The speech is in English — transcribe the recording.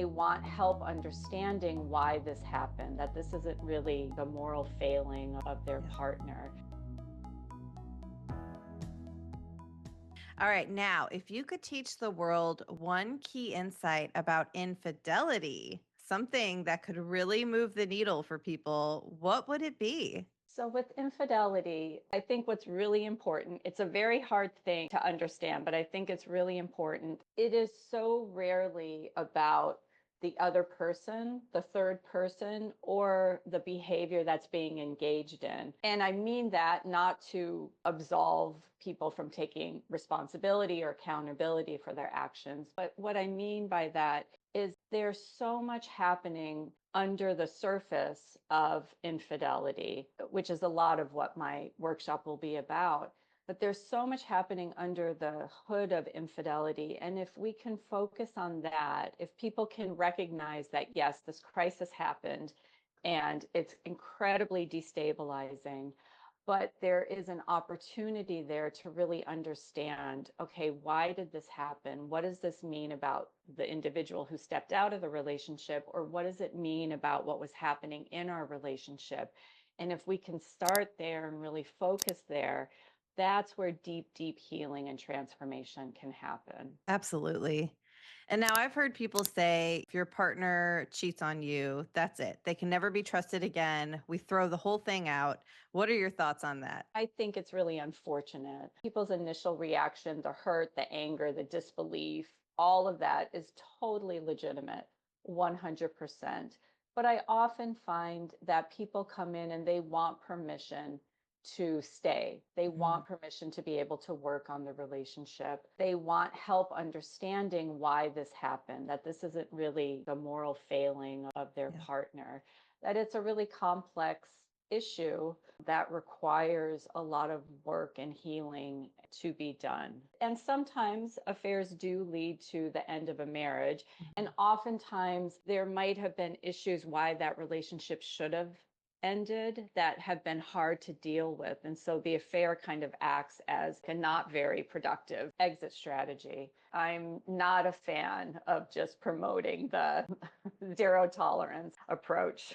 they want help understanding why this happened, that this isn't really the moral failing of their partner. All right, now, if you could teach the world one key insight about infidelity, something that could really move the needle for people, what would it be? So, with infidelity, I think what's really important, it's a very hard thing to understand, but I think it's really important. It is so rarely about the other person, the third person, or the behavior that's being engaged in. And I mean that not to absolve people from taking responsibility or accountability for their actions, but what I mean by that is there's so much happening under the surface of infidelity, which is a lot of what my workshop will be about. But there's so much happening under the hood of infidelity. And if we can focus on that, if people can recognize that, yes, this crisis happened and it's incredibly destabilizing, but there is an opportunity there to really understand, okay, why did this happen? What does this mean about the individual who stepped out of the relationship? Or what does it mean about what was happening in our relationship? And if we can start there and really focus there, that's where deep, deep healing and transformation can happen. Absolutely. And now I've heard people say if your partner cheats on you, that's it. They can never be trusted again. We throw the whole thing out. What are your thoughts on that? I think it's really unfortunate. People's initial reaction, the hurt, the anger, the disbelief, all of that is totally legitimate, 100%. But I often find that people come in and they want permission to stay. They want permission to be able to work on the relationship. They want help understanding why this happened, that this isn't really the moral failing of their partner, that it's a really complex issue that requires a lot of work and healing to be done. And sometimes affairs do lead to the end of a marriage. And oftentimes there might have been issues why that relationship should have ended that have been hard to deal with. And so the affair kind of acts as a not very productive exit strategy. I'm not a fan of just promoting the zero tolerance approach.